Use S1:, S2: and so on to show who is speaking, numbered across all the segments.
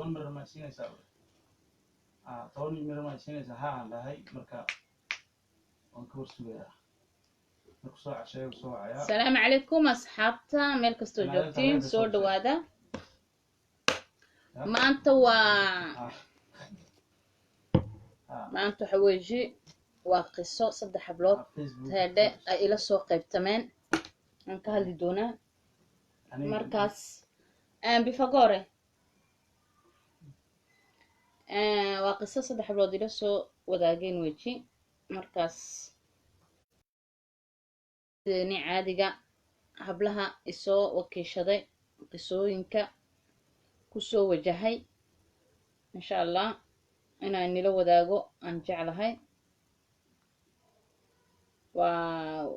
S1: طول مرة ما سينيسا طول مرة ما سينيسا ها عندها هاي مركا ونكور سويا نكسوع شيء وسوع يا
S2: السلام عليكم أصحابتا ميل كستو جوجتين سو دوادا ما أنت ما أنت حويجي وقصة صد حبلات هذا إلى سوق قبتمان أنك هذي دونا مركز بفقورة وقصة صد حبلات إلى سوق وداقين ويجي مركز ni caadiga hablaha isoo wakiishaday qisooyinka kusoo wajahay insha allah inaan nila wadaago aan jeclahay waa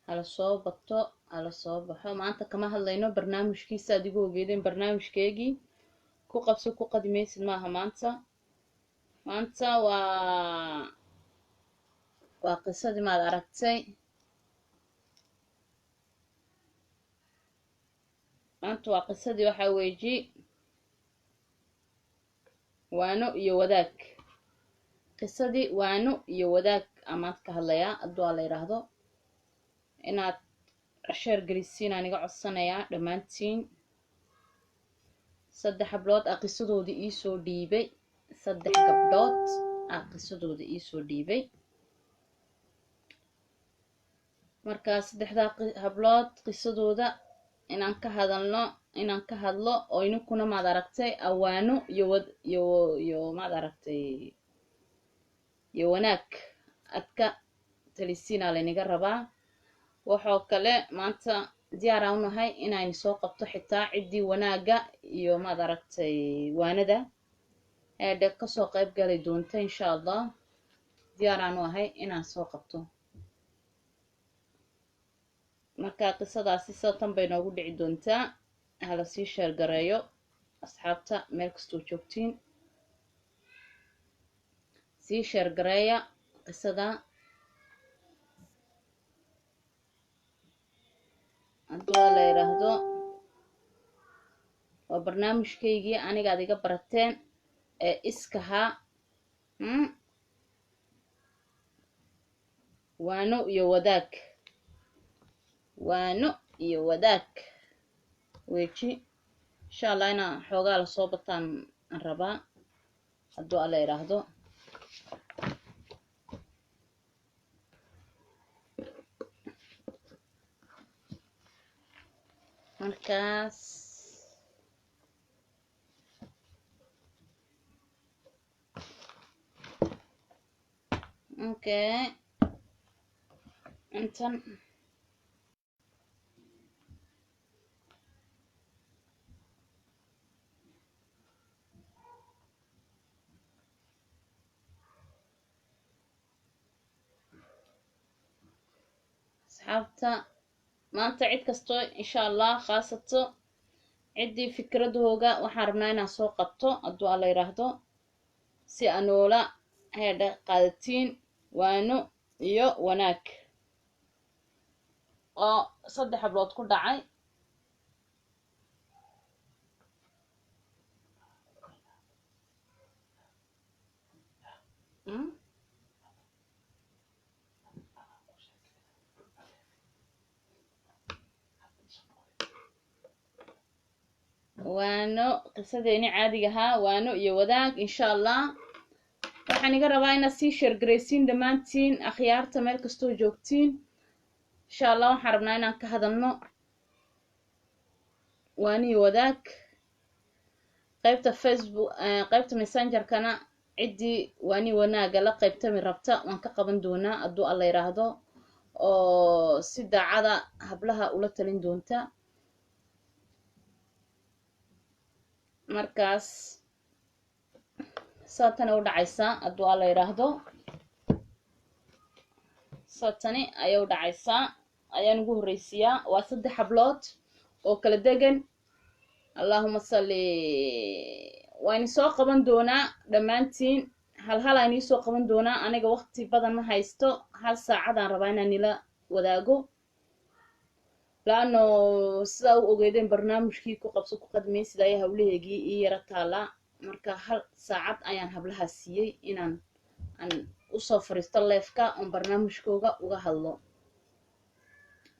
S2: hala soo bato hala soo baxo maanta kama hadlayno barnaamijkiisa adigoo ogeedeen barnaamijkeegii ku qabso ku qadimaysid maaha maanta waa qisadii maad aragtay maanta waa qisadii waxaa weeji waano iyo wadaag qisadii waano iyo wadaag amaad ka hadlayaa hadduu la yidhaahdo inaad sheer gelisiin aniga codsanayaa dhammaantiin 3 hablood qisadoodii iisoo dhiibay 3 gabdhood qisadoodii iisoo dhiibay markaas 3 hablood qisadooda inaan ka hadlo oo inkuna maad aragtay awaano iyo maad aragtay iyo wanaag adka talisiina laniga rabaa waxoo kale maanta diyaar aan nahay inaan soo qabto xitaa cidii wanaaga iyo maad aragtay waanada ee ka soo qayb galay doonta insha allah diyaar aan nahay inaan soo qabto marka qisadaasi tan bay noogu dhici doontaa hala sii sheer gareeyo asxaabta meel kastoo joogtiin sii sheer gareeya qisada hadduu la yiraahdo waa barnaamijkaygii aniga aad iga barateen ee iskaha waano iyo wadaag weeji insha allah inaan xoogaa la soo bataan aan rabaa hadduu alla yiraahdo markaas okay intan asxaabta maanta cid kasto insha allah khaasato ciddii fikradooga waxaan rabnaa inaan soo qabto hadduu alla yiraahdo si anoola heedha qaadatiin waano iyo wanaag oo 3 hablood ku dhacay waano qisadeeni caadiga ahaa waano iyo wadaag insha allah waxaan iga rabaa inaad sii sheer garaysiin dhammaantiin akhyaarta meel kastoo joogtiin insha allah waxaan rabnaa inaan ka hadalno waano iyo wadaag qaybta facebook qaybta messengerkana ciddii waani wanaaga la qaybtami rabta waan ka qaban doonaa hadduu alla yiraahdo oo si daacada hablaha ula talin doonta markaas saatana u dhacaysa hadduu alla yiraahdo saatani ayaa u dhacaysa ayaan ugu horeysiyaa waa 3 hablood oo kala degan allahumma salli waan soo qaban doonaa dhammaantiin hal aan soo qaban doonaa aniga waqti badan ma haysto hal saacad aan rabaa inaan nila wadaago laano sidaa u ogeedeen barnaamijkii ku qabso ku qadmay sidaa ay hawlaheegii ii yara taalaa marka hal saacad ayaan hablaha siiyey inaan aan usoo fariisto leefka oon barnaamijkooga uga hadlo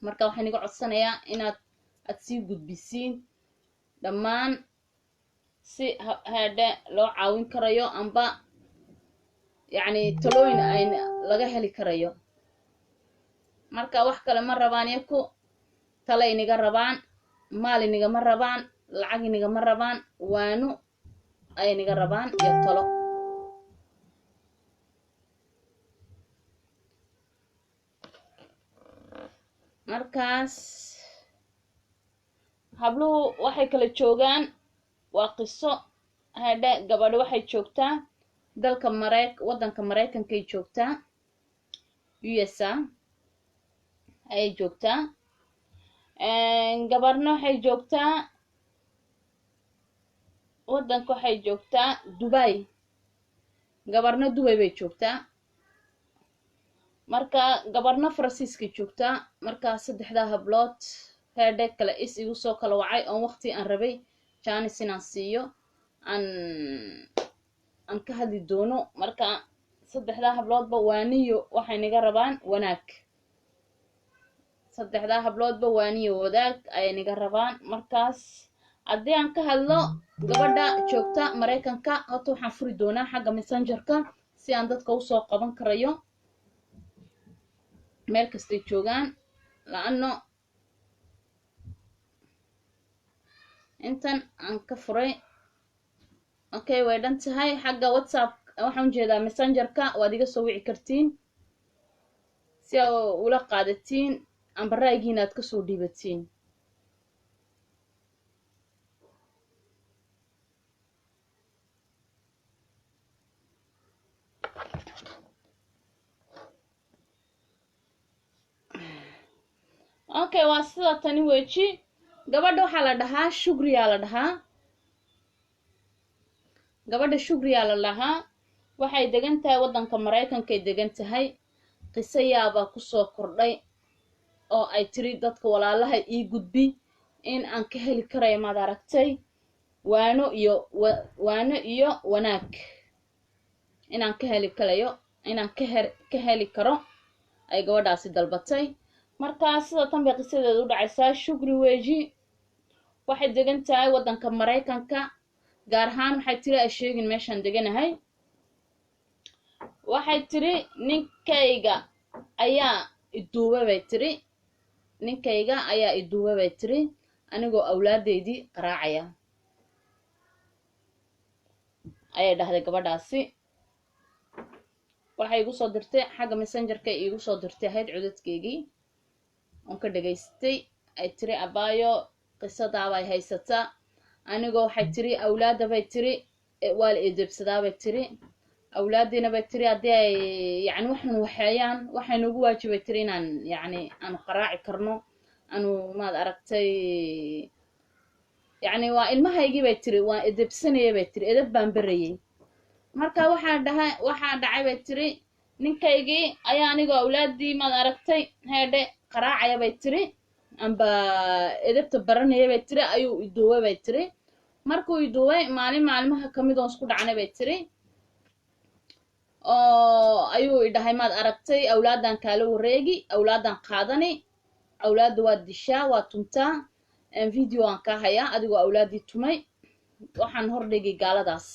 S2: marka waxaan iga codsanayaa inaad sii gudbisiin dhammaan si hadhe loo caawin karayo amba yacni talooyin ay laga heli karayo marka wax kale ma rabaan yaku tala iniga rabaan maal inigama rabaan lacag inigama rabaan waanu ay iniga rabaan iyo talo markaas habluhu waxay kala joogaan waa qiso hadhe gabadho waxay joogtaa dalka waddanka Mareykankay joogtaa USA ayay joogtaa gabarna waxay joogtaa waddanka waxay joogtaa Dubai gabarna Dubai bay joogtaa marka gabarna Faransiiska joogtaa marka saddexdaa hablood hadhe kala igu soo kala wacay oo waqti aan rabay jaanis inaan siiyo aan ka hadli doono marka saddexdaa habloodba waaniyo waxay naga rabaan wanaag saddexdaa habloodba waaniyo wadaag ayay naga rabaan markaas haddii aan ka hadlo gabadha joogta Mareykanka horta waxaan furi doonaa xagga messengerka si aan dadka usoo qaban karayo meel kastay joogaan laano intan aan ka furay okay way dhan tahay xagga WhatsApp waxaan jeedaa messengerka waad iga soo wici kartiin si aad ula qaadatiin amba ra'yigiina aad ka soo dhiibatiin okay waa sida tani weji gabadha waxaa la dhahaa Shukriyaa la dhahaa gabadha Shukriyaa la dhahaa waxay degan tahay waddanka Mareykankay degan tahay qiso yaabaa ku soo kordhay oo ay tiri dadka walaalaha ii gudbi in aan ka heli karayo maad aragtay waano iyo wanaag inaan ka heli karayo inaan ka heli karo ay gabadhaasi dalbatay markaa sida tan bay qisadeedu u dhacaysaa Shukri weji waxay degan tahay waddanka Mareykanka gaar ahaan waxay tiri ay sheegin meeshaan deganahay waxay tiri ninkayga ayaa iduuba bay tiri ninkayga ayaa iduuba bay tiri anigoo awlaadeydii qaraacaya ayay dhahday gabadhaasi waxay igu soo dirtay xagga messengerka igu soo dirtay ahayd codadkeygii oon ka dhageystay ay tiri abaayo qisadaabay haysataa anigoo waxay tiri awlaada bay tiri waa la eedebsadaa bay tiri awlaadiina bay tiri haddii ay yacni waxan waxeeyaan waxay noogu waajibay tiri inaan yacni aanu qaraaci karno aanu maad aragtay yacni waa ilmahaygii bay tiri waan edebsanayay bay tiri edeb baan barayay marka waxaa dhacay bay tiri ninkaygii ayaa anigoo awlaadii maad aragtay heedhe qaraacaya bay tiri amba edebta baranaya bay tiri ayuu iduubay bay tiri markuu iduubay maalmaha kamid oon isku dhacnay bay tiri oo ayuu idhahay maad aragtay awlaadan kaala wareegi awlaadan qaadani awlaada waa dishaa waa tumtaa video aan ka hayaa adigoo awlaadii tumay waxaan hordhigay gaaladaas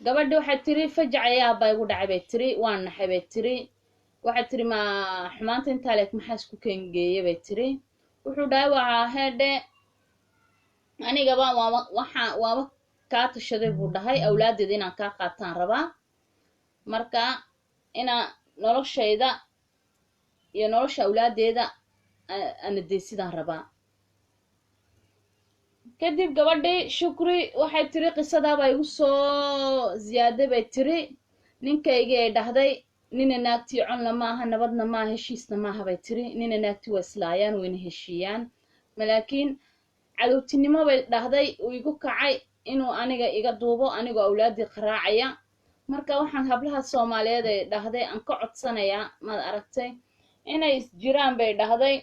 S2: gabadhi waxay tiri fajac ayaa baa igu dhacay bay tiri waan naxay bay tiri waxay tiri ma xumaanta intaa leeg maxaa isku kengeeyay bay tiri wuxuu dhahay waa heedhe anigaba waaba kaa tashaday buu dhahay awlaadeeda inaan kaa qaataan rabaa marka inaa noloshayda iyo nolosha awlaadeeda ana deysidaan rabaa kadib gabadhii Shukri waxay tiri qisadaabaa igu soo ziyaaday bay tiri ninkaygii ay dhahday nina naagtii conna maaha nabadna maaha heshiisna maaha bay tiri nina naagtii waa islaayaan wayna heshiiyaan malaakiin cadowtinimo bay dhahday uu igu kacay inuu aniga iga duubo anigoo awlaadii qaraacaya marka waxaan hablaha Soomaaliyeed ay dhahday aan ka codsanayaa maad aragtay inay jiraan bay dhahday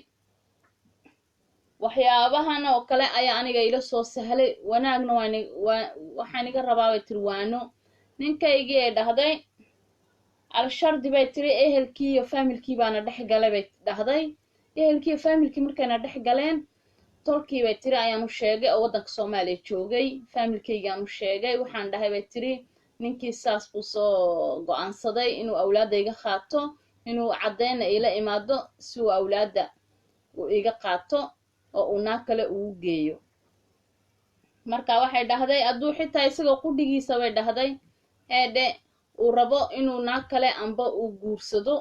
S2: waxyaabahan oo kale ayaa aniga ila soo sahlay wanaagna waxaan iga rabaa bay tiri waano ninkaygii ay dhahday alshardi bay tiri ehelkii iyo familkii baana dhex galay bay dhahday ehelkii iyo familkii markayna dhex galeen tolkii bay tiri ayaan u sheegay oo waddanka Soomaaliya joogay familkaygaan u sheegay waxaan dhahay bay tiri ninkii saas buu soo go'aansaday inuu awlaadda iga qaato inuu caddeena ila imaado si uu awlaadda uu iga qaato oo uu naag kale ugu geeyo marka waxay dhahday hadduu xitaa isagoo qudhigiisa bay dhahday heedhe uu rabo inuu naag kale amba uu guursado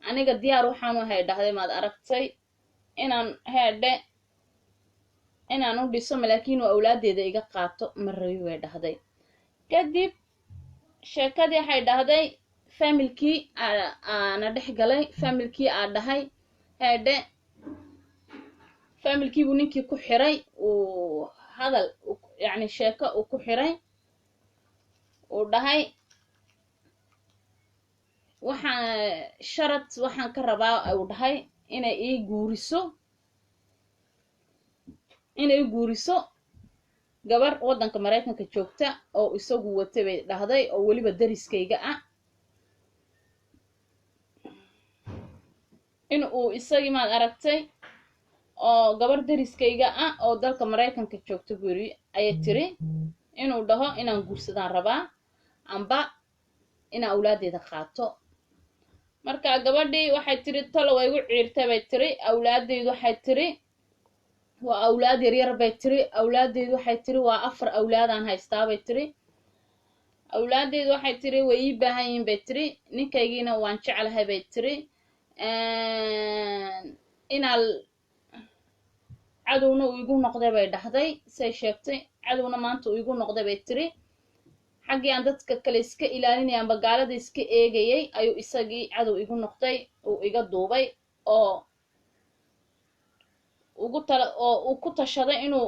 S2: aniga diyaar waxaanu ahay dhahday maad aragtay inaan u dhiso laakiin uu awlaaddeeda iga qaato ma rabi bay dhahday kadib sheekadii waxay dhahday familkii aana dhex galay familkii aa dhahay heedhe familkii buu ninkii ku xiray uu hadal yacni sheeko uu ku xiray uu dhahay waxaan ka rabaa uu dhahay inay ii guuriso gabar waddanka Mareykanka joogta oo isagu watay bay dhahday oo weliba dariskayga ah in uu isagii maad aragtay oo gabar dariskayga ah oo dalka Mareykanka joogta guri ayay tiri inuu dhaho inaan guursadaan rabaa amba inaan awlaaddeeda qaato marka gabadhii waxay tiri talo way igu ciirtay bay tiri awlaaddeedu waxay tiri waa awlaad yaryar bay tiri awlaaddeedu waxay tiri waa 4 awlaadaan haystaa bay tiri awlaaddeedu waxay tiri way ii baahan yihiin bay tiri ninkaygiina waan jeclahay bay tiri inaal cadowna uu igu noqday bay dhahday say sheegtay cadowna maanta uu igu noqday bay tiri xaggii aan dadka kale iska ilaalinayay amba gaalada iska eegayay ayuu isagii cadow igu noqday uu iga duubay oo uu ku tashaday inuu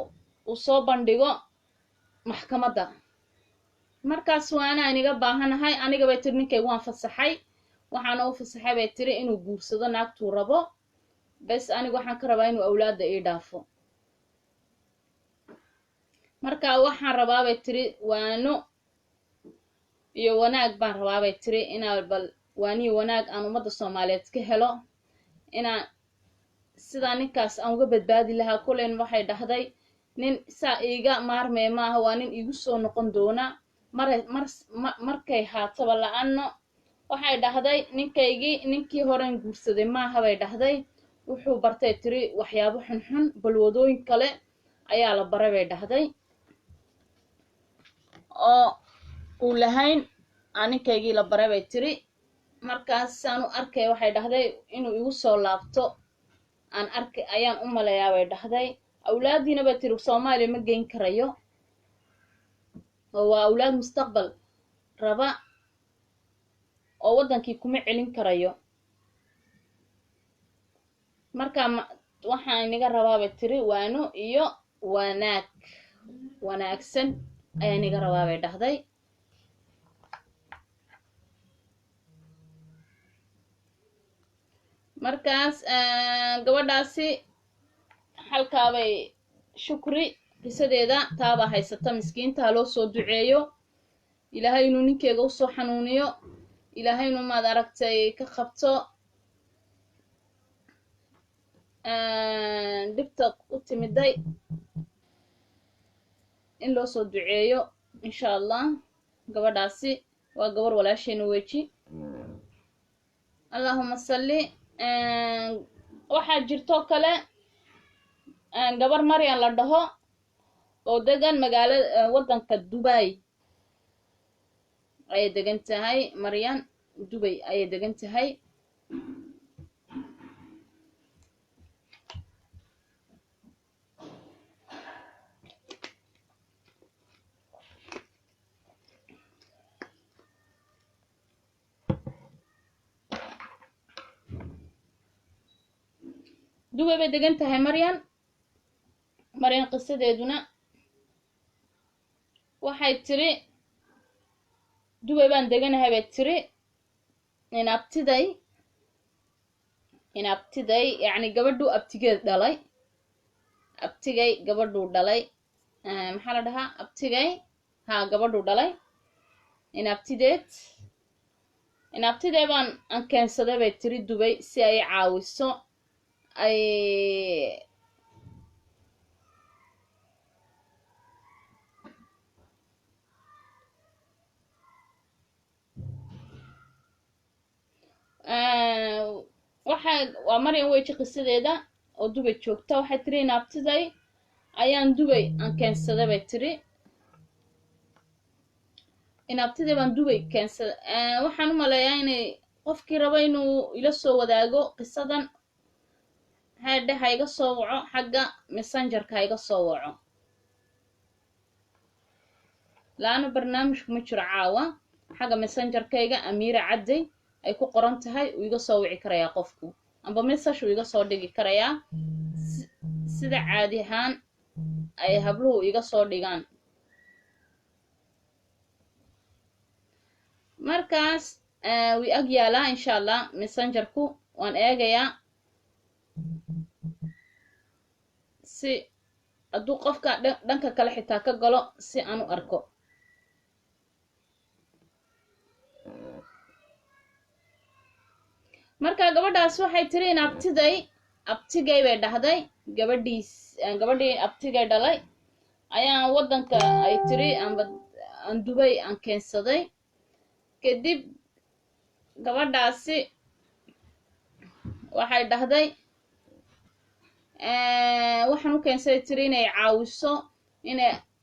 S2: soo bandhigo maxkamadda markaas waana aniga baahanahay aniga bay tiri ninkaygu waan fasaxay waxaana u fasaxay bay tiri inuu guursado naagtuu rabo bas aniga waxaan ka rabaa inuu awlaadda ii dhaafo marka waxaan rabaa bay tiri waano iyo wanaag baan rabaa bay tiri inaan bal waaniyo wanaag aan ummadda Soomaaliyeed ka helo inaan sidaa ninkaas aan uga badbaadi lahaa kuleen waxay dhahday nin saa iiga maarmee maaha waa nin igu soo noqon doona markay haataba la'aano waxay dhahday ninkii horen guursaday maaha bay dhahday wuxuu bartay tiri waxyaabo xunxun balwadooyin kale ayaa la baray bay dhahday oo uu lahayn ninkaygii la baray bay tiri markaas aan u arkay waxay dhahday inuu igu soo laabto ayaan u maleeyaa bay dhahday awlaadiina bay tiri Soomaaliya ma geyn karayo oo waa awlaad mustaqbal raba oo waddankii kuma celin karayo marka waxaan inaga rabaa bay tiri waano iyo wanaagsan ayaa inaga rabaa bay dhahday markaas gabadhaasi halkaabay shukri qisadeeda taaba haysata miskiinta loo soo duceeyo ilaahay inuu ninkeega u soo xanuuniyo ilaahay inuu maad aragtay ka qabto dhibta u timiday in loo soo duceeyo insha Allah gabadhaasi waa gabar walaasheena weeji Allahumma salli waxaa jirto kale gabar Maryan la dhaho oo degan magaalada waddanka Dubai ayay degan tahay Maryan Dubai ayay degan tahay Dubai bay degan tahay Maryan qisadeeduna waxay tiri Dubai baan deganahay bay tiri in abtiday yani gabadhu abtigeed dhalay abtigay gabadhuu dhalay maxaa la dhahaa abtigay haa gabadhuu dhalay inabtidee baan aan keensaday bay tiri Dubay si ay caawiso ay waa Maryam Weji qisadeeda oo Dubay joogta waxay tiri inabtiday ayaan Dubay aan keensaday bay tiri inabtiday baan Dubay keensaday waxaan u maleeyaa inay qofkii raba inuu ila soo wadaago qisadan hadhe ha iga soo waco xagga messengerka ha iga soo waco laana barnaamijku ma jiro caawa xagga messengerkayga Amiira Cadday ay ku qoran tahay uu iga soo wici karayaa qofku amba message uu iga soo dhigi karayaa sida caadi ahaan ay habluhu iga soo dhigaan markaas way ag yaalaa insha Allah messengerku waan eegayaa si hadduu qofka dhanka kale xitaa ka galo si aan u arko marka gabadhaas waxay tiri in abtigay bay dhahday gabadhii abtigay dhalay ayaan waddanka ay tiri aan Dubay aan keensaday kadib gabadhaasi waxay dhahday waxaan u keensaday tiri inay caawiso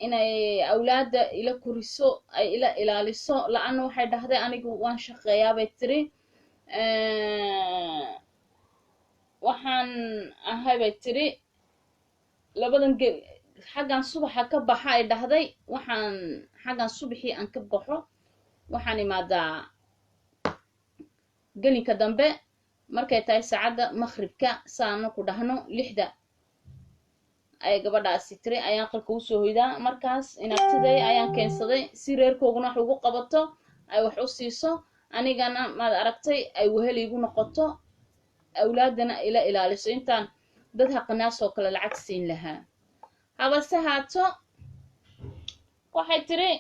S2: inay awlaada ila koriso ay ila ilaaliso la'aana waxay dhahday anigu waan shaqeeyaa bay tiri waxaan ahay bay tiri labadan xaggan subaxa ka baxa ay dhahday waxaan xaggan subaxii aan ka baxo waxaan imaadaa gelinka dambe markay tahay saacadda maghribka saana ku dhahno 6 ay gabadhaasi tiri ayaan qalka u soo hoydaa markaas inabtiday ayaan keensaday si reerkooguna wax ugu qabato ay wax u siiso anigana maad aragtay ay wehel igu noqoto awlaadana ila ilaaliso intaan dad haqnaas oo kale lacag siin lahaa habase haato waxay tiri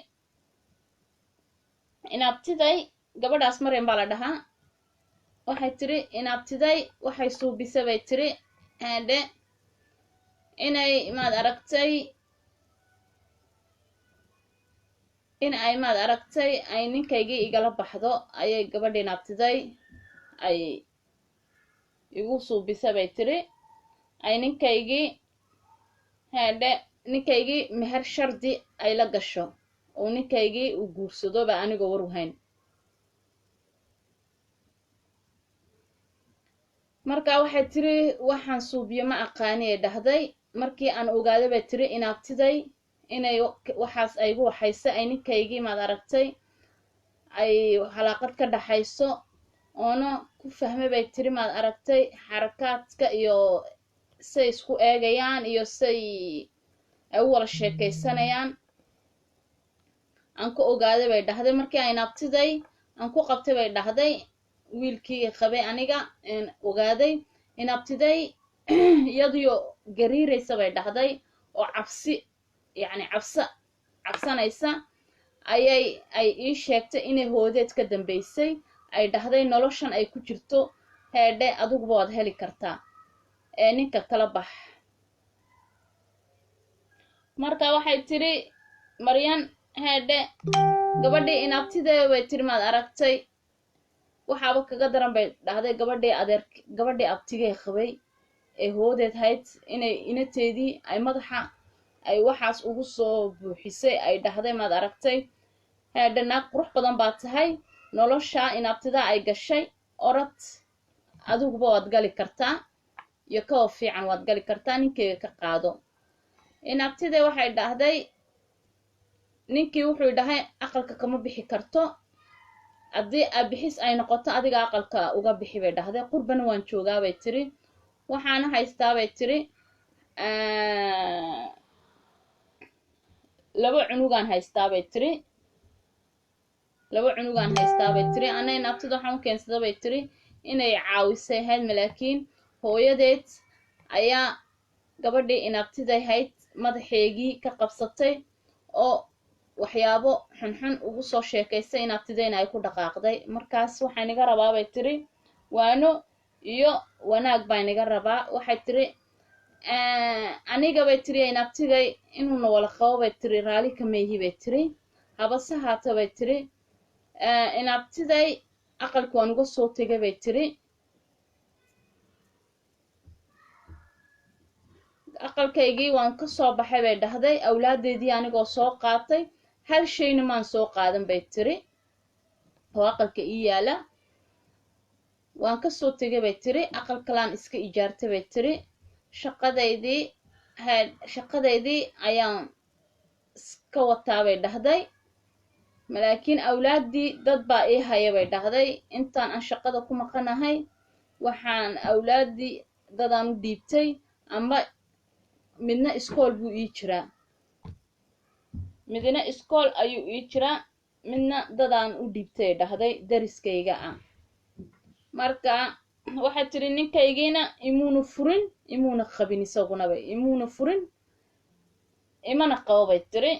S2: inabtiday gabadhaas Maryam baa la dhahaa waxay tiri inabtiday waxay suubisay bay tiri hadhe inay maad aragtay in ay maad aragtay ay ninkaygii igala baxdo ayay gabadhii inabtiday ay igu suubisay bay tiri ay ninkaygii meher shardi ay la gasho oo ninkaygii uu guursado ba anigoo war wahayn marka waxay tiri waxaan suubiyo ma aqaani ee dhahday markii aan ogaaday bay tiri inabtiday inay waxaas aygu waxaysa ay ninkaygii maad aragtay ay halaaqad ka dhaxayso oona ku fahmay bay tiri maad aragtay xarakaadka iyo say isku eegayaan iyo say ay u wala sheekaysanayaan aan ku ogaaday bay dhahday markii ay inabtiday aan ku qabtay bay dhahday wiilkii qabay aniga ogaaday inabtiday iyadiyo gariiraysa bay dhahday oo cabsi yani cabsanaysa ay ii sheegtay inay hoodeed ka dambaysay ay dhahday noloshan ay ku jirto heedhe adiguba waad heli kartaa ee ninka kala bax marka waxay tiri Maryan heedhe gabadhii inabtidee bay tiri maad aragtay waxaaba kaga daran bay dhahday gabadhii abtigay qabay ee hoodeed hayd inay inateedii ay madaxa ay waxaas ugu soo buuxisay ay dhahday maad aragtay heedhe naag qurux badan baa tahay nolosha inabtidaa ay gashay orad adiguba waad gali kartaa iyo kawa fiican waad gali kartaa ninkeyga ka qaado inabtidee waxay dhahday ninkii wuxuu dhahay aqalka kama bixi karto haddii bixis ay noqoto adiga aqalka uga bixi bay dhahday qurbana waan joogaa bay tiri waxaana haystaa bay tiri 2 cunugaan haystaa bay tiri 2 cunugaan haystaa bay tiri ana inabtida waxaan u keensaday bay tiri inay caawisay hayd malaakiin hooyadeed ayaa gabadhii inabtiday hayd madaxeygii ka qabsatay oo waxyaabo xunxun ugu soo sheekaystay inabtidayna ay ku dhaqaaqday. markaas waxaan iga rabaa bay tiri waano iyo wanaag baan iga rabaa. waxay tiri aniga bay tiri inabtigay inuuna wala qabo bay tiri raali kameehi bay tiri. habase haata bay tiri inabtiday aqalka waan uga soo tegay bay tiri. aqalkaygii waan ka soo baxay bay dhahday. awlaadeedii anigoo soo qaatay hal shayna maan soo qaadan bay tiri oo aqalka ii yaala. waan ka soo tegay bay tiri. aqal kalaan iska ijaartay bay tiri. shaqadeydii ayaan iska wataa bay dhahday. malaakiin awlaaddii dad baa ii haya bay dhahday. intaan aan shaqada ku maqanahay waxaan awlaaddii dadaan u dhiibtay amba midna iskool buu ii jiraa. midna iskool ayuu ii jiraa midna dadaan u dhiibtay dhahday dariskayga ah. marka waxay tiri ninkaygiina imuuna furin imuuna qabin isagunaba imuuna furin imana qabo bay tiri.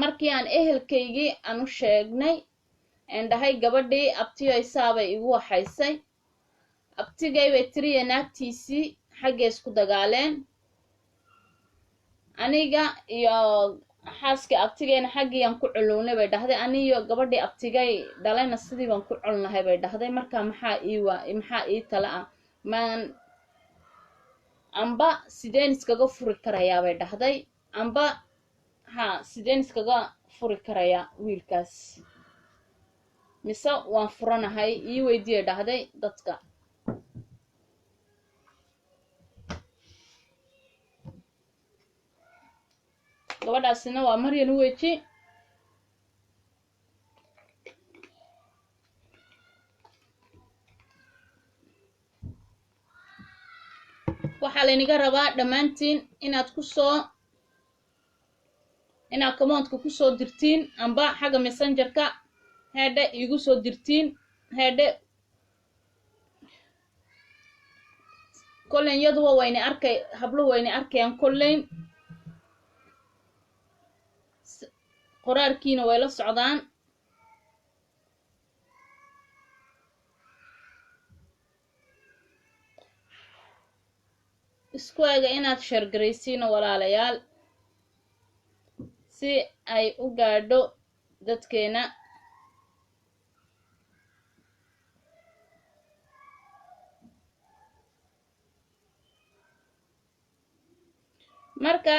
S2: markii aan ehelkaygii aan u sheegnay aan dhahay gabadhii abtiyo isaabay igu waxaysay. abtigay bay tiri iyo naagtiisii xaggay isku dagaaleen. aniga iyo xaaskii abtigayna xaggiyaan ku culuwnay bay dhahday. aniyo gabadhii abtigay dhalayna sidii baan ku culnahay bay dhahday. marka maxaa ii tala ah maan amba sideen iskaga furi karayaa bay dhahday. amba sideen iskaga furi karayaa wiilkaas mise waan furanahay ii weydiiyay dhahday dadka. gabadhaasina waa maryan weji. waxaa laynaga rabaa dhammaantiin inaad commandka kusoo dirtiin amba xagga messengerka heedhe igu soo dirtiin. heedhe kolleyn yaduwa habluhu wayna arkayaan kolleyn qoraarkiina way la socdaan. isku ega inaad sheergaraysiino walaalayaal si ay u gaadho dadkeena. marka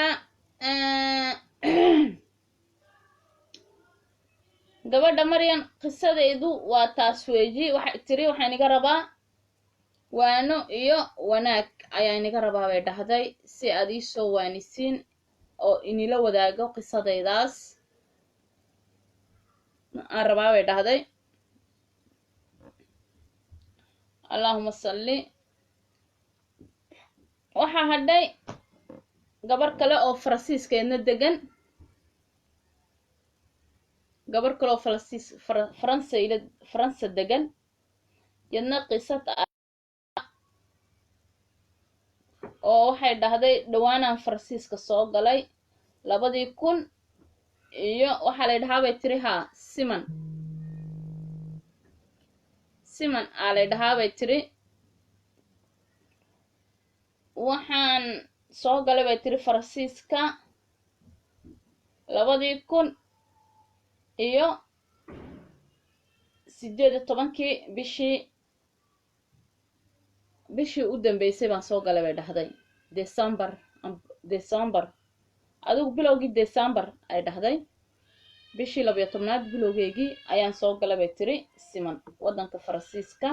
S2: gabadha maryan qisadeedu waa taas weeji. waxay tiri waxaan iga rabaa waano iyo wanaag ayaa inaga rabaa bay dhahday si aad ii soo waanisiin oo inila wadaago qisadaydaas aan rabaa bay dhahday. allahuma salli. waxaa hadhay gabar kale oo faransiiskeedna degan. gabar kale oo faransa degan yadna qisad oo waxay dhahday dhawaanaan faransiiska soo galay 2000 iyo waxaa lay dhahaa bay tiri siman lay dhahaa bay tiri. waxaan soo galay bay tiri faransiiska 2000 iyo 18 bishii u dambeysay baan soo galay bay dhahday. december adigu bilowgii december ay dhahday. bishii 12aad bilowgeygii ayaan soo galay bay tiri siman waddanka faransiiska.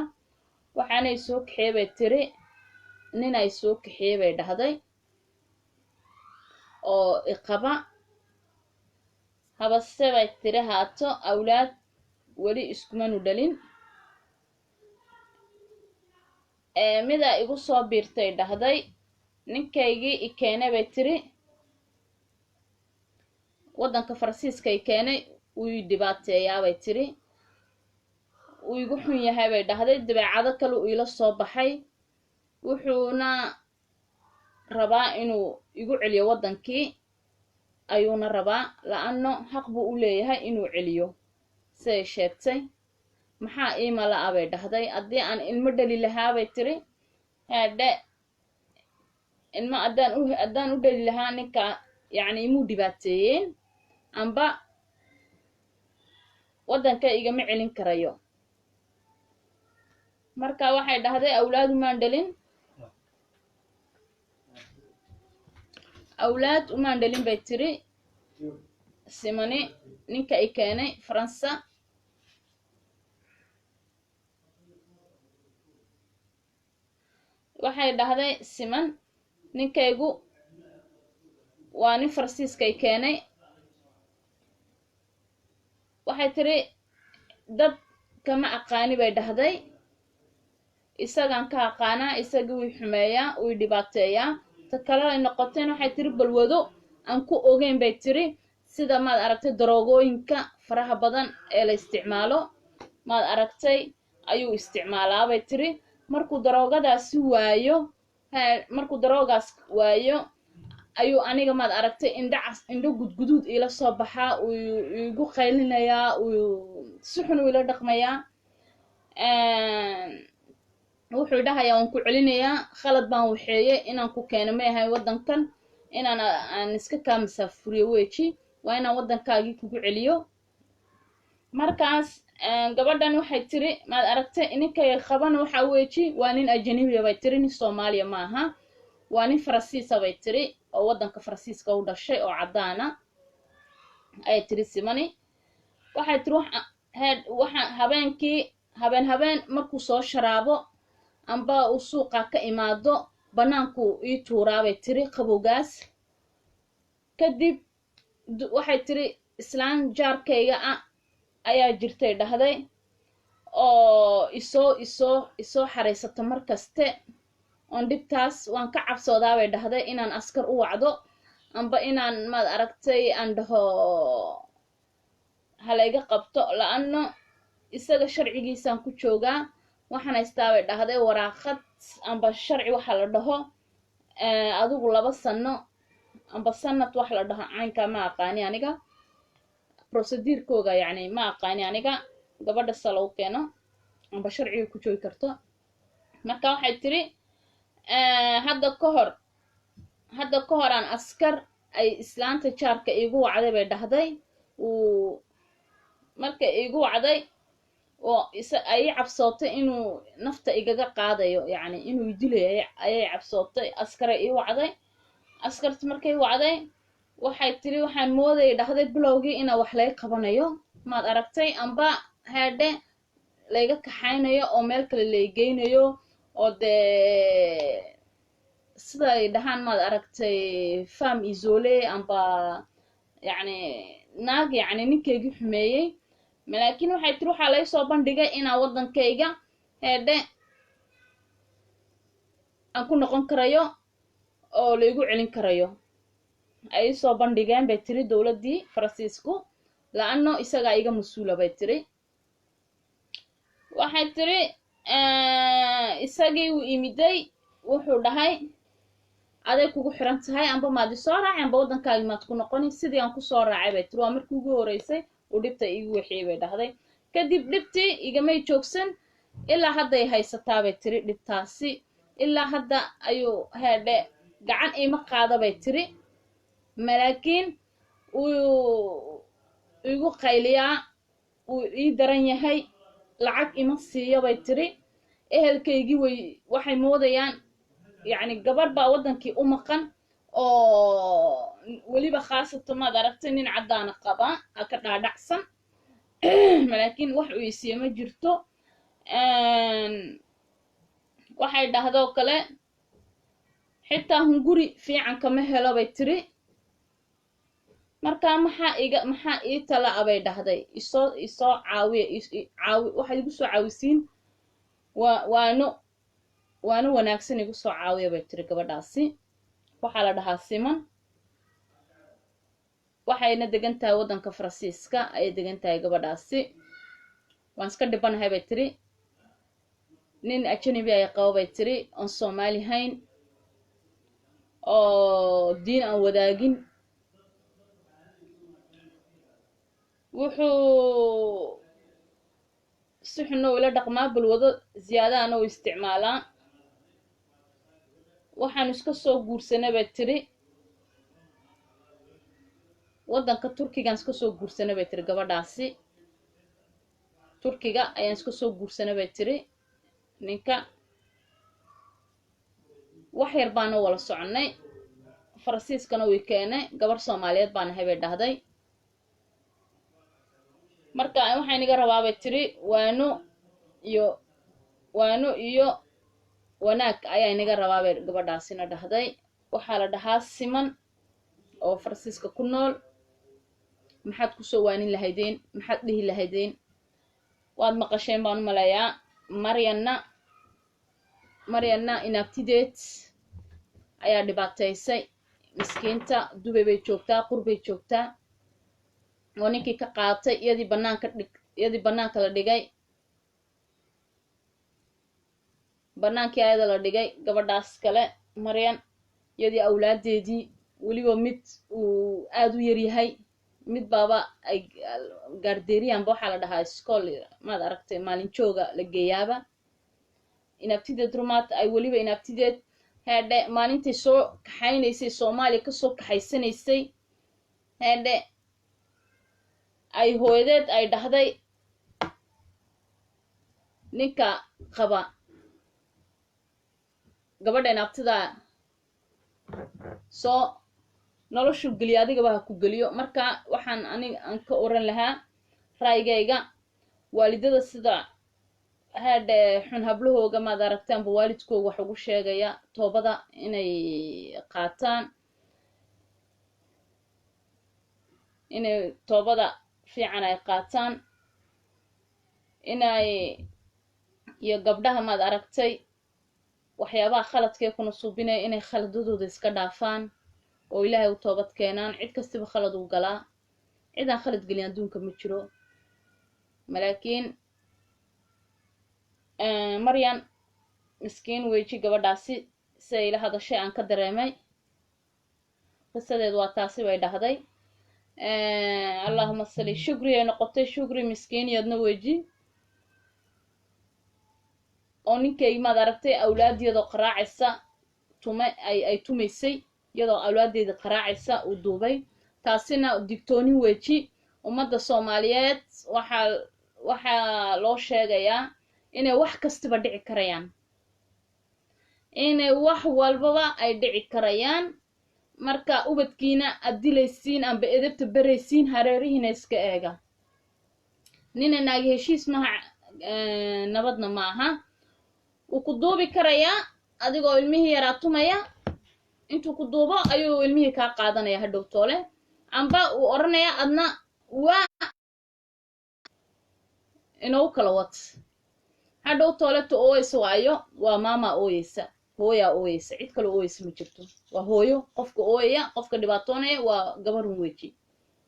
S2: waxaanay soo kaxeey bay tiri nin ay soo kaxeey bay dhahday oo iqaba. habase bay tiri haato awlaad weli iskumanu dhalin. midaa igu soo biirtay dhahday ninkaygii i keenay bay tiri waddanka faransiiska i keenay wuu i dhibaateeyaabay tiri. wuu igu xun yahay bay dhahday. dabeecado kale uu ila soo baxay wuxuuna rabaa inuu igu celiyo waddankii ayuuna rabaa la-anno xaq buu u leeyahay inuu celiyo siday sheegtay. maxaa iimala ah bay dhahday, haddii aan ilmo dhali lahaa bay tiri haadhe ilmo haddaan u dhali lahaa ninka yacni imuu dhibaateeyeen amba waddanka igama celin karayo. marka waxay dhahday awlaad umaan dhalin bay tiri simani ninka i keenay faransa. waxay dhahday siman ninkaygu waa nin faransiiska i keenay. waxay tiri dad kama aqaani bay dhahday, isagaan ka aqaanaa, isagii wii xumeeyaa wii dhibaateeyaa. ta kale ay noqoteen waxay tiri balwado aan ku ogeyn bay tiri sida maad aragtay daroogooyinka faraha badan ee la isticmaalo maad aragtay ayuu isticmaalaa bay tiri. markuu daroogaas waayo ayuu aniga maad aragtay indho gudguduud iila soo baxaa, uu igu qaylinayaa, si xun uu ila dhaqmayaa. wuxuu dhahayaa waan ku celinayaa, khalad baan waxeeye inaan ku keeno ma ahay waddankan, aan iska kaa masaafuriyo weji, waa inaan waddankaagii kugu celiyo. markaas gabadhan waxay tiri maad aragtay ninkay qaban waxa weji waa nin ajnabiya bay tiri, nin soomaaliya maaha, waa nin faransiisa bay tiri oo waddanka faransiiska u dhashay oo caddaana ayay tiri simani. waxay tiri waxaan habeen markuu soo sharaabo amba uu suuqa ka imaado bannaanku ii tuuraabay tiri qabowgaas. kadib waxay tiri islaan jaarkayga ah ayaa jirtay dhahday oo isoo xaraysata mar kaste oon dhibtaas waan ka cabsoodaabay dhahday inaan askar u wacdo amba inaan maad aragtay aan dhaho halayga qabto la-anno isaga sharcigiisaan ku joogaa. waxaan haystaabay dhahday waraaqad amba sharci waxa la dhaho adigu 2 sano amba sanad wax la dhaho caynkaa ma aqaani aniga procedurkooga yacni ma aqaani aniga, gabadha sa lagu keeno amba sharciga ku joogi karto. marka waxay tiri hadda ka hor aan askar ay islaanta jaarka iigu wacday bay dhahday. marka iigu wacday oo ay cabsootay inuu nafta igaga qaadayo yacni inuu dilayo ayay cabsootay, askare ii wacday. askarti markay wacday waxay tiri waxaan moodayay dhahday bilowgii inaa wax laga qabanayo maad aragtay amba haadhe layga kaxaynayo oo meel kale laygeynayo oo dee sida ay dhahaan maad aragtay fam isole amba yacni naag yacni ninkaygii xumeeyey. laakiin waxay tiri waxaa lay soo bandhigay inaa waddankayga haadhe aan ku noqon karayo oo laygu celin karayo ay soo bandhigeen bay tiri dowladdii faransiisku la-anno isagaa iga mas-uula bay tiri. waxay tiri isagii uu imiday wuxuu dhahay aday kugu xiran tahay amba maad isoo raacay amba waddankaagi maad ku noqoni. sidii aan kusoo raacay bay tiri, waa markii ugu horeysay uu dhibta iigu wixiyey bay dhahday. kadib dhibtii igamay joogsan ilaa hadday haysataa bay tiri dhibtaasi, ilaa hadda ayuu haadhe gacan iima qaada bay tiri, malaakiin uu igu qayliyaa, uu ii daran yahay, lacag ima siiyo bay tiri. ehelkaygii waxay moodayaan yacni gabadh baa waddankii u maqan oo weliba khaasatan maad aragtay nin caddaana qaba ka dhaadhacsan malaakiin wax uu isiiyo ma jirto. waxay dhahdoo kale xitaa hunguri fiican kama helo bay tiri. markaa maxaa ii tala a bay dhahday isoo caawiya waxaad igu soo caawisiin waano wanaagsan igu soo caawiya bay tiri gabadhaasi. waxaa la dhahaa siman, waxayna degan tahay waddanka faransiiska ayay degan tahay gabadhaasi. waan iska dhibanahay bay tiri, nin ajanabi ay qabo bay tiri oon soomaali hayn. oo diin aan wadaagin wuxuu si xun ila dhaqmaa balwado ziyaadana oo isticmaalaa waxaan iska soo guursanay bay tiri waddanka turkigan iska soo guursanay bay tiri gabadhaasi turkiga ayaan iska soo guursanay bay tiri ninka wax yar baana wala soconay faransiiskana way keenay gabar Soomaaliyeed baan ahay bay dhahday marka waxaan iga rabaa bay tiri waano iyo wanaag ayaa inaga rabaa bay gabadhaasina dhahday waxaa la dhahaa siman oo faransiiska ku nool maxaad ku soo waanin lahaydeen maxaad dhihi lahaydeen waad maqasheen baan u maleeyaa Mariana inabtideed ayaa dhibaataysay miskiinta Dubai bay joogtaa qurbay joogtaa oo ninkii ka qaatay iyadii banaanka la dhigay banaankii ayada la dhigay gabadhaas kale Marian iyadii awlaadeedii weliba mid uu aad u yar yahay mid baaba ay gaardeeriyaanba waxaa la dhahaa iskool maad aragtay maalin jooga la geeyaaba inabtideed rumaad ay weliba inabtideed heedhe maalintay soo kaxaynaysay Soomaaliya ka soo kaxaysanaysay heedhe ay hooyadeed ay dhahday ninka qaba gabadha inabtida soo noloshu geliyo adigaba ha ku geliyo marka waxaan aan ka oran lahaa raayigayga waalidada sida hadhe xun hablahooga maad aragtaan ba waalidkooga wax ugu sheegaya toobada inay qaataan inay toobada fiican ay qaataan inay iyo gabdhaha maad aragtay waxyaabaha khaladkee kuna suubinaya inay khaladadooda iska dhaafaan oo ilaahay u toobad keenaan cid kastaba khalad u galaa cid aan khalad gelin adduunka ma jiro malaakiin Marian miskiin weeji gabadhaasi say ila hadashay aan ka dareemay qisadeed waa taasi bay dhahday allahumma salli shukri ay noqotay shukri miskiiniyadna weeji oo ninkay maad aragtay awlaadiyadoo qaraacaysa ay tumaysay iyadoo awlaadeeda qaraacaysa uu duubay taasina digtoonin weeji ummadda Soomaaliyeed waxaa loo sheegayaa inay wax kastaba dhici karayaan inay wax walbaba ay dhici karayaan marka ubadkiina adilaysiin amba edebta baraysiin hareerihiina iska eega nina naag heshiis maha nabadna maaha uu ku duubi karayaa adigoo ilmihii yaraa tumaya intuu ku duubo ayuu ilmihii kaa qaadanaya hadhow toole amba uu oranaya adna waa inuu kala wad hadhow tooleta ooyeysa waayo waa maama ooyeysa hooyaa ooyeysa cid kale ooyeysa ma jirto waa hooyo qofka ooyaya qofka dhibaatoonaya waa gabarun weji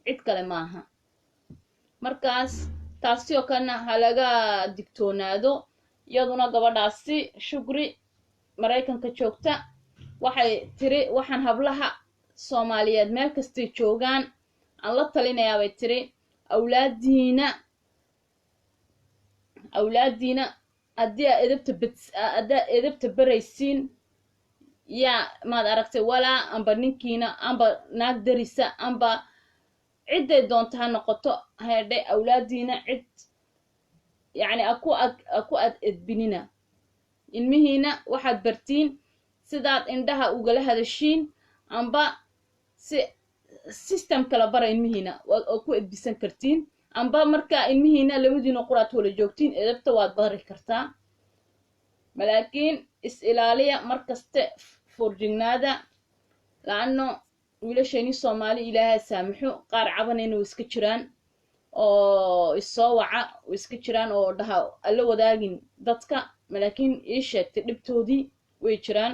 S2: cid kale maaha markaas taasi oo kalena ha laga digtoonaado iyaduna gabadhaasi shukri Maraykanka joogta waxay tiri waxaan hablaha Soomaaliyeed meel kastay joogaan aan la talinayaa bay tiri awlaadiina haddii edebta baraysiin yaa maad aragtay walaa amba ninkiina amba naag darisa amba cidday doonta ha noqoto heedhe awlaadiina cid yacni aku ad edbinina ilmihiina waxaad bartiin sidaad indhaha ugala hadashiin amba si system kala bara ilmihiina oo ku edbisan kartiin amba marka ilmihiina labadiina quraad wala joogtiin edebta waad bari kartaa malaakiin is ilaaliya markaste forjignaada laano wiilashayni Soomaali ilaahay saamaxo qaar cabanayna way iska jiraan oo isoo waca way iska jiraan oo dhaha alla wadaagin dadka malaakiin ii sheegtay dhibtoodii way jiraan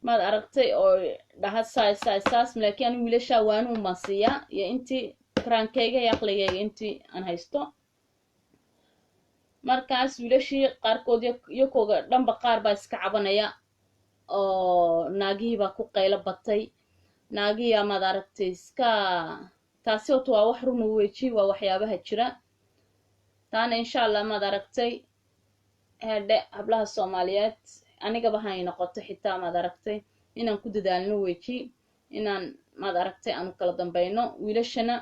S2: maad aragtay oo dhaha saas malaakiin wiilasha waanu maasiya iyo intii karankayga iyo aqligayga intii aan haysto markaas wiilashii qaarkood iyo kooga dhanba qaar baa iska cabanaya oo naagihii baa ku qaylo batay naagiyaa maad aragtay iska taasi horta waa wax runa weji waa waxyaabaha jira taana insha allah maad aragtay hadhe hablaha soomaaliyeed anigaba hay noqoto xitaa maad aragtay inaan ku dadaalno weji inaan maad aragtay aanu kala dambayno wiilashana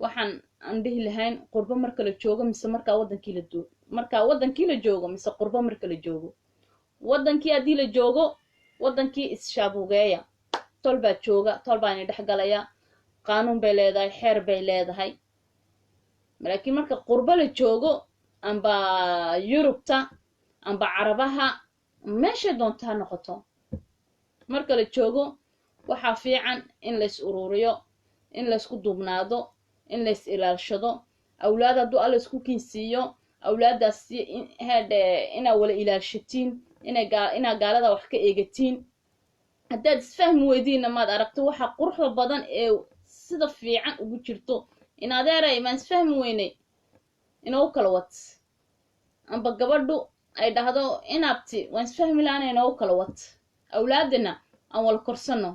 S2: waxaan aan dhihi lahayn qurbo marka la joogo mise markaa wadankii la joogo mise qurbo marka la joogo wadankii haddii la joogo wadankii is-shaabugeeya tol baa jooga tol baa ini dhex galaya qaanuun bay leedahay xeer bay leedahay laakiin marka qurbo la joogo amba yurubta amba carabaha meeshay doonta ha noqoto marka la joogo waxaa fiican in lays ururiyo in laysku duubnaado in lays ilaalshado awlaad hadduu alla isku kiinsiiyo awlaadaas hadhe inaa wala ilaalshatiin inaa gaalada wax ka eegatiin haddaad isfahmi weydiinna maad aragto waxa quruxda badan ee sida fiican ugu jirto in adeeray maan isfahmi weynay inoo kala wad amba gabadhu ay dhahdo inaabti waan isfahmi laana inoo kala wad awlaadina aan wala korsano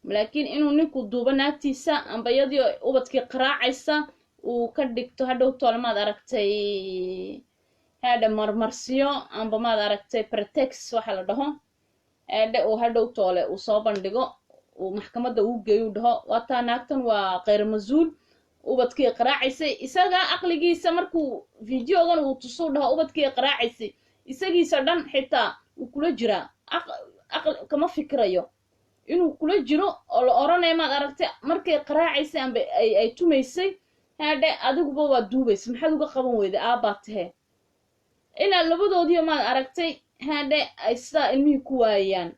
S2: laakiin inuu ninku duuba naagtiisa amba iyadii ubadkii qaraacaysa uu ka dhigto hadhow toole maad aragtay hadhe marmarsiyo amba maad aragtay pretex waxa la dhaho hadhe uu hadhow toole uu soo bandhigo uu maxkamadda uu geeyo u dhaho waataa naagtan waa kheyr mas-uul ubadkii qaraacaysay isaga aqligiisa markuu videogan uu tusuu dhaho ubadkii qaraacaysay isagiisa dhan xitaa uu kula jiraa kama fikirayo inuu kula jiro oo la oranayo maad aragtay markay qaraacaysay amba ay tumaysay hadhe adiguba waa duubaysa maxaad uga qaban weyda aabbaa tahee ilaa labadoodiiba maad aragtay hadhe ay sidaa ilmihii ku waayayaan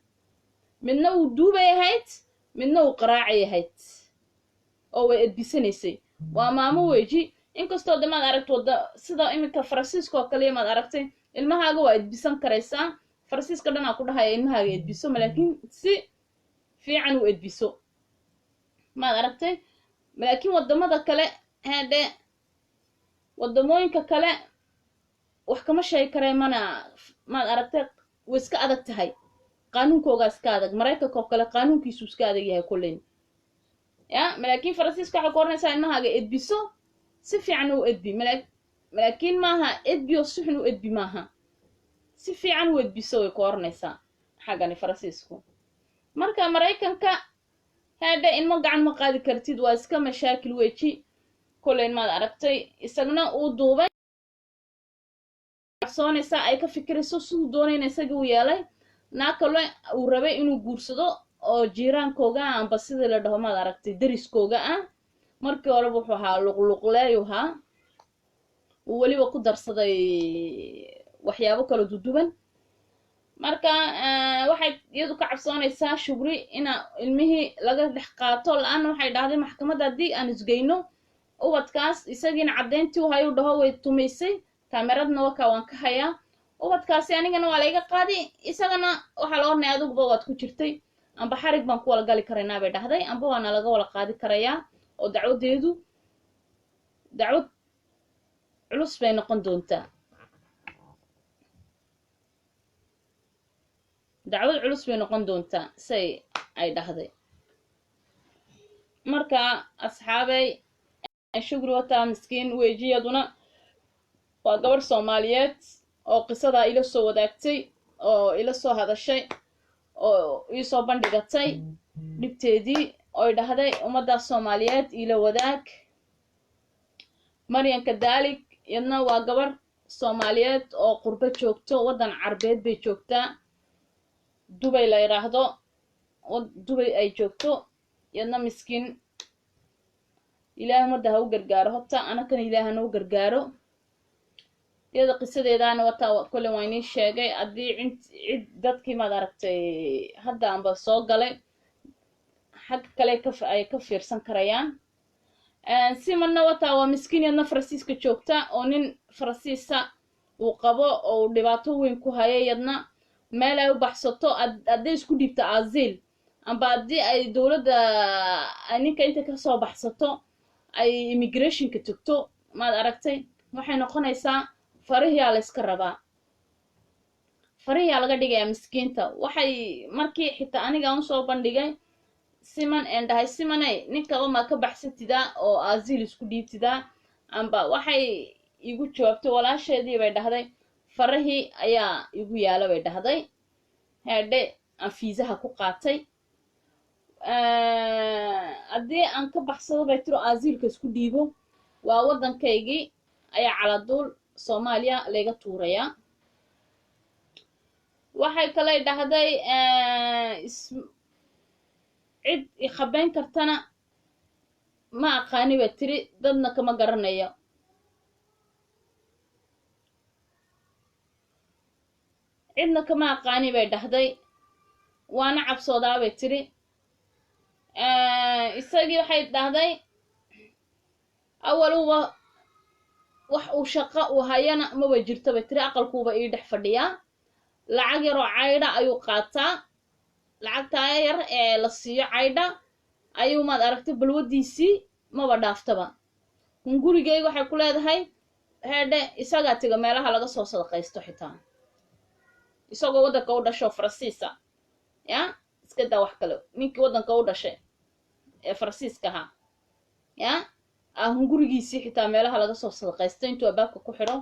S2: midna uu duubay ahayd midna uu qaraacay ahayd oo way edbisanaysay waa maamo weji inkastoo de maad aragta wada sida iminka faransiiska oo kaliya maad aragtay ilmahaaga waa edbisan karaysaa faransiiska dhanaa ku dhahaya ilmahaaga edbiso malaakiin si fiican uu edbiso maad aragtay malaakiin wadamada kale hadhe wadamooyinka kale wax kama sheegi karay mana maad aragtay way iska adag tahay qaanuunkoogaa iska adag maraykanka oo kale qaanuunkiisu iska adag yahay kolleyn ya malaakiin faransiiska waxay ku oranaysaa ilmahaaga edbiso si fiican u edbi malaakiin maaha edbi oo si xun u edbi maaha si fiican u edbiso way ku oranaysaa xaggani faransiisku marka maraykanka hadhe ilmo gacan ma qaadi kartid waa iska mashaakil weji kolleyn maad aragtay isagna uu duubay soonaysaa ay ka fikirayso siduu doonayna isagii u yeelay naa kale uu rabay inuu guursado oo jiiraankooga ah amba sidii la dhaho maad aragtay dariskooga ah markii horeba wuxuu ahaa luqluqleeyuhaa uu weliba ku darsaday waxyaabo kala duduban marka waxay iyadu ka cabsoonaysaa shugri ina ilmihii laga dhex qaato la-aana waxay dhahday maxkamadda haddii aan isgeyno ubadkaas isagiina caddayntii u hayu dhaho way tumaysay kaameradna wakaa waan ka hayaa ubadkaasi anigana waa layga qaadi isagana waxaa la ornay adiguba waad ku jirtay amba xarig baan ku wala gali karaynaa bay dhahday amba waana laga wala qaadi karayaa oo dacwadeedu dacwad culus bay noqon doontaa dacwad culus bay noqon doontaa say ay dhahday marka asxaabay shugri wataa miskiin weejiyaduna waa gabadh soomaaliyeed oo qisadaa ila soo wadaagtay oo ila soo hadashay oo ii soo bandhigatay dhibteedii oy dhahday ummaddaas soomaaliyeed ila wadaag maryanka daalik iyadna waa gabadh soomaaliyeed oo qurbo joogto waddan carbeed bay joogtaa dubay la yidhaahdo dubay ay joogto iyadna miskiin ilaahay ummadda ha u gargaaro hobta anakana ilaahay hana u gargaaro iyada qisadeedaana wataa kolle waa inii sheegay haddii cid dadkii maad aragtay hadda anba soo galay xagga kale ay ka fiirsan karayaan simanna wataa waa miskiin yadna faransiiska joogta oo nin faransiisa uu qabo oo uu dhibaato weyn ku haya yadna meel ay u baxsato hadday isku dhiibta aziil amba haddii ay dowladda ninka inta kasoo baxsato ay immigrationka togto maad aragtay waxay noqonaysaa farihiyaa la yska rabaa fariyaa laga dhigayaa miskiinta. waxay markii xitaa aniga aan soo bandhigay siman een dhahay simanay ninkaba ma ka baxsatidaa oo aasiil isku dhiibtidaa amba waxay igu jawaabtay walaasheedii bay dhahday farahii ayaa igu yaala bay dhahday heedhe aan fiisaha ku qaatay haddii aan ka baxsado bay tiro aasiilka isku dhiibo waa waddankaygii ayaa caladuul soomaaliya layga tuurayaa. waxay kalay dhahday cid ikhabayn kartana ma aqaani bay tiri dadna kama garanayo. cidna kama aqaani bay dhahday waana cabsoodaa bay tiri. isagii waxay dhahday awaluba wax uu shaqo uu hayana maba jirto bay tiri aqalkuuba ii dhex fadhiyaa lacag yaroo caydha ayuu qaataa lacagtaa yar ee la siiyo caydha ayuu maad aragtay balwadiisii maba dhaaftaba. gurigeyga waxay ku leedahay heedhe isagaa tiga meelaha laga soo sadaqaysto xitaa isagoo waddanka u dhasho faransiisa ya iska daa wax kale ninkii waddanka u dhashay ee faransiiska ahaa ya gurigiisii xitaa meelaha laga soo sadaqaysto intuu albaabka ku xidho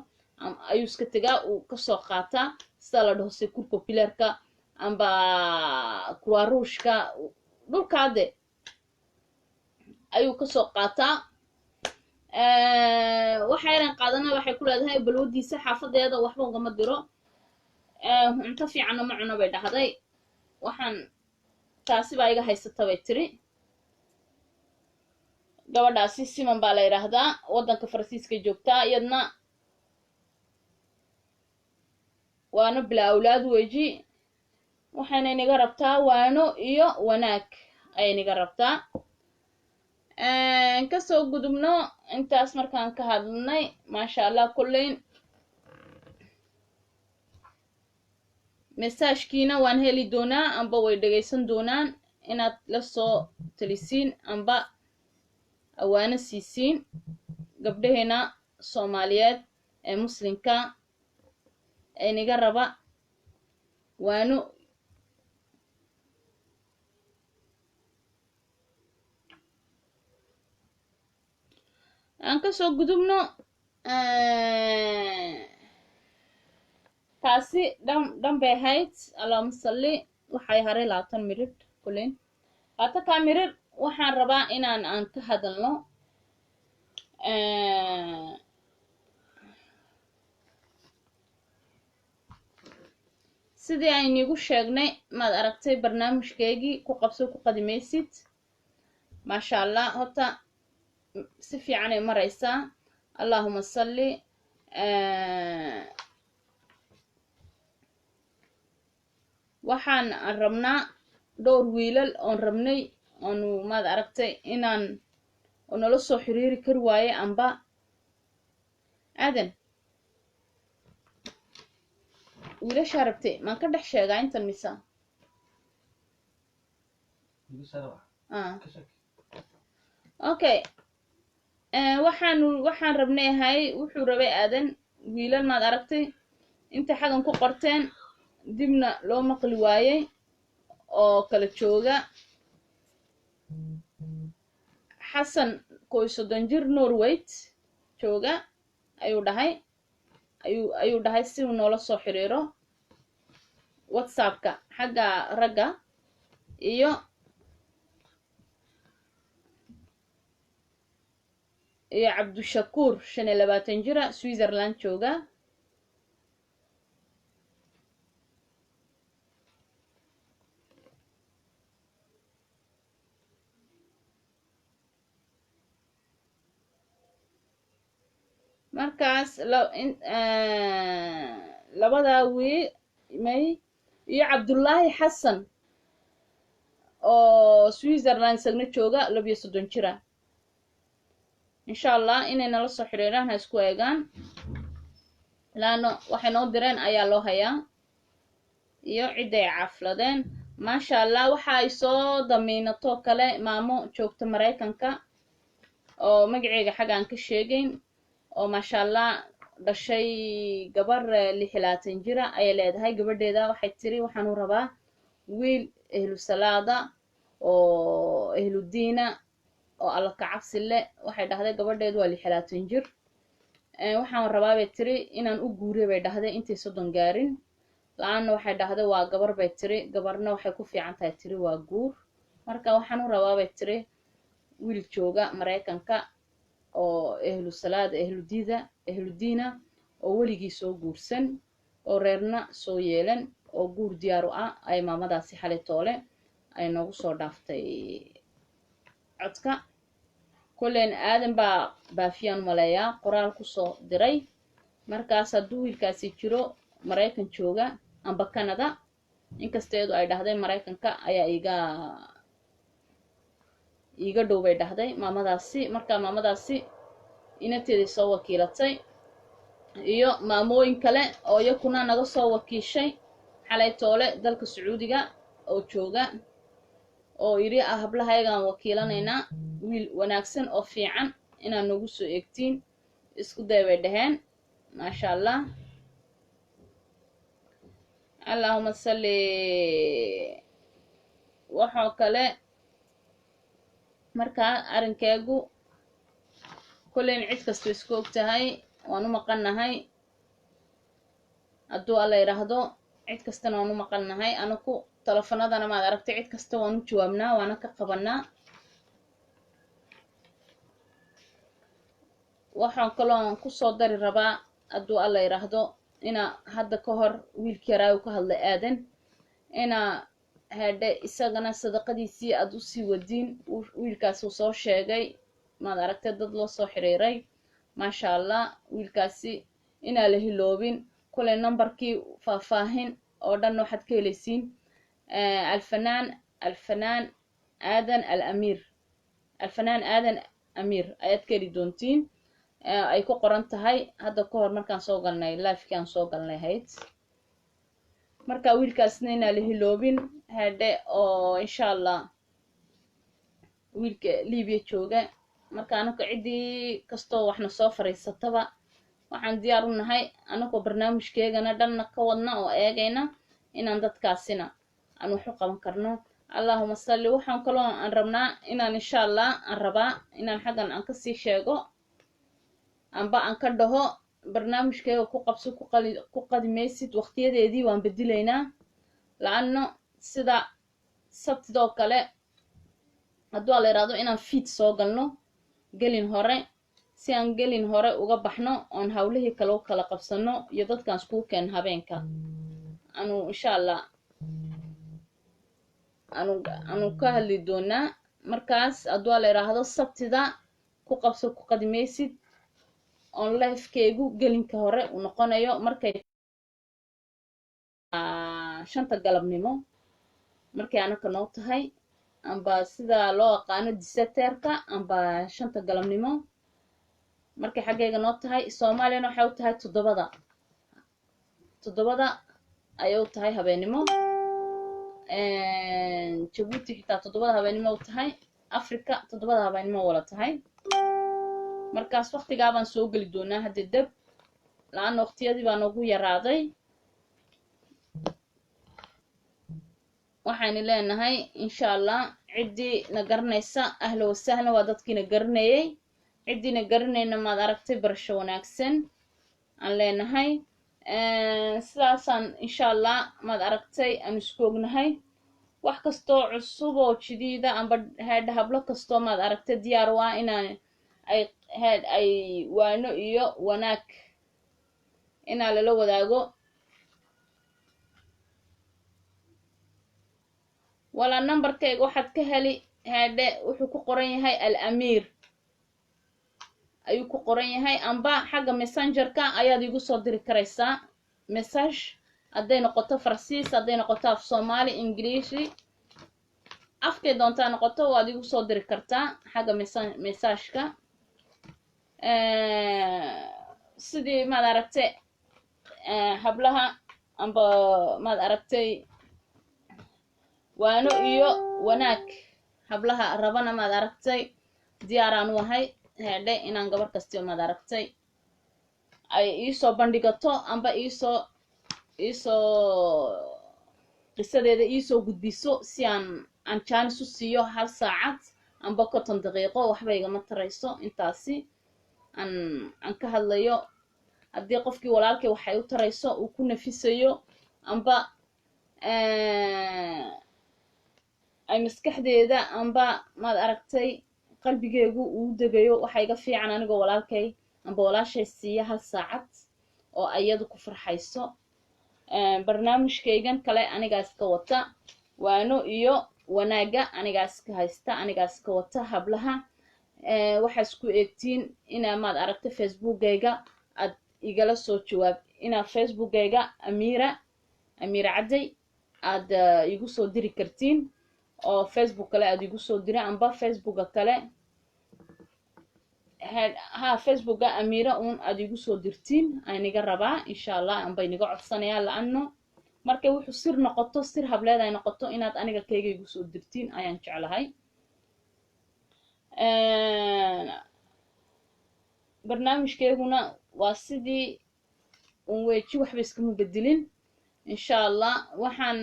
S2: ayuu iska tegaa uu kasoo qaataa sida la dhaho secours populaireka amba croix rouge-ka dhulkaade ayuu kasoo qaataa. waxaynan qaadana waxay ku leedahay balwadiisa xaafadeeda waxba ugama diro cunto fiicanna ma cuno bay dhahday. waxaan taasi baa iga haysata bay tiri. gabadhaasi siman baa la yidhaahdaa waddanka faransiiska joogtaa iyadna waana bilaa awlaad weji waxayna inaga rabtaa waano iyo wanaag ayay inaga rabtaa. kasoo gudubno intaas markaan ka hadlnay maasha allah kulleyn mesaajkiina waan heli doonaa amba way dhegaysan doonaan inaad la soo talisiin amba awaano siisiin gabdhaheena soomaaliyeed ee muslimka ee niga raba waano aan kasoo gudubno. taasi dhan bay ahayd allahuma salli waxay haray 20 mirir kuleyn 20 mirir waxaan rabaa aan ka hadalno sidii aynigu sheegnay maad aragtay barnaamijkeygii ku qabso ku qadimaysid maasha allah horta si fiican ay maraysaa allahuma salli. waxaan rabnaa dhowr wiilal oon rabnay oonu maad aragtay inaan nala soo xiriiri kari waaye amba aadan wiilashaa rabtay maan ka dhex sheegaa intan misa okay waxaan rabnay ahay wuxuu rabay aadan wiilal maad aragtay inta xagan ku qorteen dibna loo maqli waayey oo kala jooga xasan 30 jir norwayt jooga ayuu dhahay si uu noola soo xiriiro whatsappka xagga ragga iyo cabdushakuur 25 jira Switzerland jooga markaas labadaa may iyo cabdullaahi xasan oo Switzerland isagna jooga 32 jira insha allah inay nala soo xiriiraan ha isku eegaan laano waxay noo direen ayaa loo hayaa iyo ciday caafladeen maasha allah waxa ay soo damiinato kale maamo joogta Mareykanka oo magaceega xagaan ka sheegayn oo maasha allah dhashay gabar 16 jira ayay leedahay gabadheeda waxay tiri waxaan u rabaa wiil ehlu salaada oo ehlu diina oo alla ka cabsi leh waxay dhahday gabadheedu waa 16 jir waxaan rabaa bay tiri inaan u guuriyo bay dhahday intay 30 gaarin laana waxay dhahday waa gabar bay tiri gabarna waxay ku fiican tahay tiri waa guur marka waxaan u rabaa bay tiri wiil jooga Mareykanka oo ehlu salaad ehlu diina oo weligii soo guursan oo reerna soo yeelan oo guur diyaar u ah ay maamadaasi xalay toole ay noogu soo dhaaftay codka kulleen aadan baa baafiyaan maleeyaa qoraal ku soo diray markaas hadduu wiilkaasi jiro Mareykan jooga amba Canada inkasteedu ay dhahday Mareykanka ayaa iga dhow bay dhahday maamadaasi marka maamadaasi inateedii soo wakiilatay iyo maamooyin kale oo iyakuna naga soo wakiishay xalay toole dalka Sacuudiga oo jooga oo yiri hablahayagaan wakiilanaynaa wiil wanaagsan oo fiican inaan nagu soo eegtiin isku day bay dhaheen maasha Allah Allahumma salli waxaa kale marka arinkaagu kulleen cid kasto isku ogtahay waan u maqannahay hadduu alla yiraahdo cid kastana waan u maqannahay anaku telefonadana maad aragtay cid kasta waan u jawaabnaa waana ka qabanaa waxaan kaloo ku soo dari rabaa hadduu alla yiraahdo ina hadda ka hor wiilkii yaraa uu ka hadlay aadan ina hadhe isagana sadaqadiisii aad u sii wadiin wiilkaas uu soo sheegay maad aragtay dad loo soo xiriiray maasha Allah wiilkaasi inaa la hiloobin kule numberkii faahfaahin oo dhan waxaad ka helaysiin alfanaan aadan amiir ayaad ka heli doontiin ay ku qoran tahay hadda ka hor markaan soo galnay live-kii aan soo galnay hayd marka wiilkaasna inaa la hiloobin hadhe oo insha Allah wiilka Liibiya jooga marka anaka cidii kastoo waxna soo fariisataba waxaan diyaar u nahay anagoo barnaamijkeegana dhanna ka wadna oo eegayna inaan dadkaasina aan wax u qaban karno Allahumma salli waxaan kaloo aan rabnaa inaan insha Allah aan rabaa inaan xaggan aan ka sii sheego amba aan ka dhaho barnaamijkeega ku qabso ku qadimaysid waqtiyadeedii waan bedilaynaa laano sida sabtidoo kale hadduu la yiraahdo inaan feed soo galno gelin hore si aan gelin hore uga baxno oon hawlihii kale u kala qabsano iyo dadkaan isku keen habeenka anu insha Allah anu ka hadli doonaa markaas hadduu la yiraahdo sabtida ku qabso ku qadimaysid on live-keegu gelinka hore u noqonayo markay 5 galabnimo markay anaka noo tahay amba sida loo aqaano diseterka amba 5 galabnimo markay xageega noo tahay Soomaaliya waxay u tahay 7 ayay u tahay habeenimo Djibouti xitaa 7 habeenimo u tahay Afrika 7 habeenimo wala tahay markaas waqtiga baan soo gali doonaa hadda dab laan waqtiyadii baan ugu yaraaday waxaan leenahay insha Allah cidii na garanaysa ahla wa sahlan waa dadkiina garanayay cidiina garanayna maad aragtay barasho wanaagsan aan leenahay sidaasan insha Allah maad aragtay aan isku ognahay wax kasto cusub oo jidida amba hablo kasto maad aragtay diyaar waa inaan ay waano iyo wanaag inaa lala wadaago wala numberkayga waxaad ka heli hadhe wuxuu ku qoran yahay al-amiir ayuu ku qoran yahay amba xagga messengerka ayaad igu soo diri karaysaa message hadday noqoto Farsiis hadday noqoto af Soomaali Ingiriisi afkay doontaa noqoto waad igu soo diri kartaa xagga message-ka sidii maad aragtay hablaha amba maad aragtay waano iyo wanaag hablaha rabana maad aragtay diyaaraan wahay hadhe inaan gabar kasto maad aragtay ay iisoo bandhigato amba iisoo qisadeeda iisoo gudbiso si aan jaanis u siiyo 1 saacad amba 50 daqiiqo waxba igama tarayso intaasi aan ka hadlayo haddii qofkii walaalkay waxay u tarayso uu ku nafisayo amba ay maskaxdeeda amba maad aragtay qalbigeegu uu degayo waxa iga fiican anigoo walaalkay amba walaashay siiya 1 saacad oo ayadu ku farxayso barnaamijkaygan kale anigaas ka wata waano iyo wanaaga anigaas ka haysta anigaas ka wata hablaha waxa isku eegtiin ina maad aragtay facebookayga ad igala soo jawaab ina facebookayga Amira Caday ad igu soo diri kartiin oo Facebook kale ad igu soo diri amba Facebooka kale Facebooka Amira ad igu soo dirtiin aniga rabaa insha Allah amba iniga codsanaya laano markay wuxuu sir noqoto sir hableed ay noqoto inaad aniga kayga igu soo dirtiin ayaan jeclahay barnaamijkeeguna waa sidii weeji waxba iskama bedelin insha Allah waxaan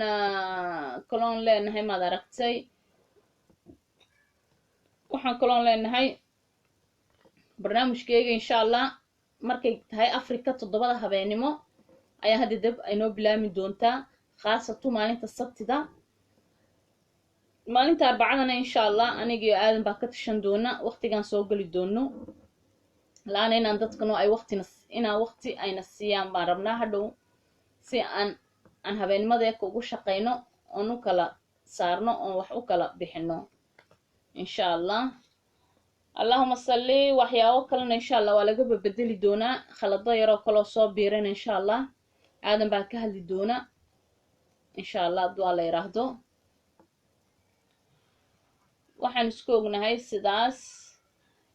S2: kaloon leenahay maad aragtay barnaamijkeega insha Allah markay tahay Afrika 7 habeenimo ayaa hadda dab ay noo bilaami doontaa khaasatu maalinta Sabtida maalinta Arbacadana insha Allah aniga aadan baa ka tashan doona waqtigan soo gali doono laana inaan dadkano ay waqti ayna siiyaan baan rabnaa hadhow si aan habeenimada ugu shaqeyno oo u kala saarno oo wax u kala bixino insha Allah Allahumma salli waxyaabo kalena insha Allah waa laga bedeli doonaa khalado yar oo kala soo biiran insha Allah aadan baa ka hadli doona insha Allah du'a la yiraahdo waxaan isku ognahay sidaas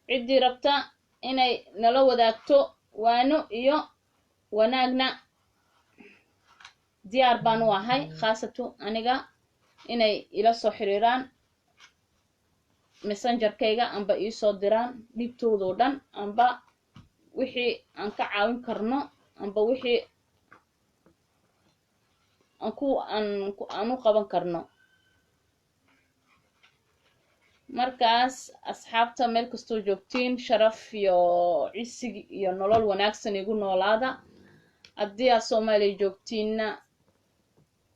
S2: cidii rabta inay nala wadaagto waano iyo wanaagna diyaar baan u ahay khaasatu aniga inay ila soo xiriiraan messengerkayga amba ii soo diraan dhibtooda oo dhan amba wixii aan ka caawin karno amba wixii aan u qaban karno markaas asxaabta meel kastoo joogtiin sharaf iyo cisig iyo nolol wanaagsan igu noolaada haddii aad Soomaaliya joogtiinna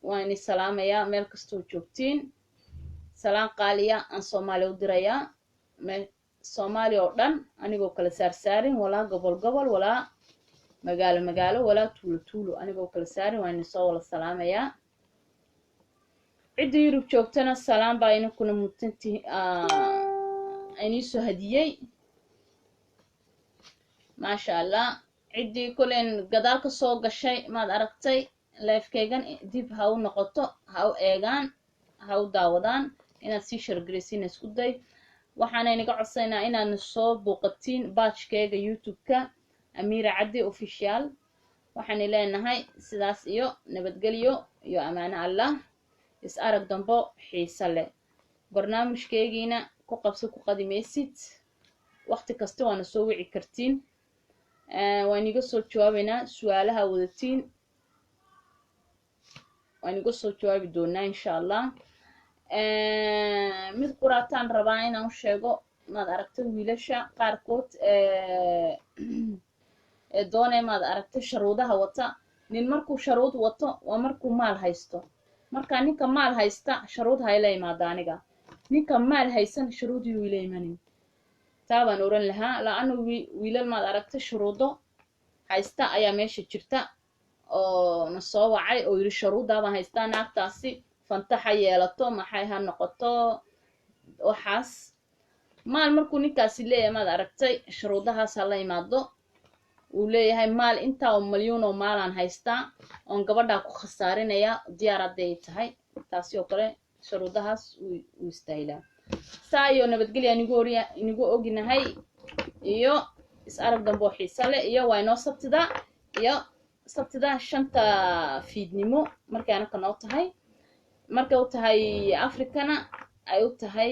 S2: waan is salaamayaa meel kastoo joogtiin salaan qaaliya aan Soomaaliya u dirayaa Soomaaliya oo dhan anigoo kala saarsaarin walaa gobol walaa magaalo walaa tuulo anigoo kala saarin waan soo wala salaamayaa cidii Yurub joogtana salaam baa idinkuna mudantii ayni soo hadiyay maasha Allah cidii kulen gadaal ka soo gashay maad aragtay live-kaygan dib ha u noqoto ha u eegaan ha u daawadaan inaad sii shargareysiin isku day waxaan inaga codsaynaa inaad soo booqatiin page-kayga YouTube-ka Amira Caday official waxaan ileenahay sidaas iyo nabadgelyo iyo amaano Allah is arag dambo xiisa leh barnaamijkeegiina ku qabso ku qadimaysid waqti kasta waana soo wici kartiin waan iga soo jawaabaynaa su'aalaha wadatiin waan iga soo jawaabi doonaa insha Allah mid quraataan rabaa inaan u sheego maad aragtay wiilasha qaarkood doonay maad aragtay sharuudaha wata nin markuu sharuud wato waa markuu maal haysto marka ninka maal haysta sharuud hayla imaada aniga ninka maal haysan sharuudii wiila imanin taabaan oran lahaa laanu wiilal maad aragtay shuruudo haysta ayaa meesha jirta oo na soo wacay oo yiri sharuudaaba haystaan naagtaasi fantaxa yeelato maxay ha noqoto waxaas maal markuu ninkaasi leeyahay maad aragtay sharuudahaas la imaado uu leeyahay maal inta oo milyan oo maalan haystaa oo gabadha ku khasaarinaya diyaaraday tahay taasi oo kale sharuudahaas uu istaayla saayo nabadgelyo anigu oginahay iyo is arag dambo xiisa leh iyo waa inoo sabtida 5 fiidnimo markaana kana tahay marka uu tahay Afrikana ay u tahay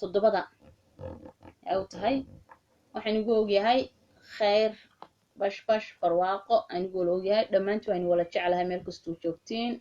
S2: 7 ay u tahay waxaan ugu ogyahay khayr bash barwaaqo anigoo la ogyahay dhammaantiin waan wala jeclahay meel kastuu joogtiin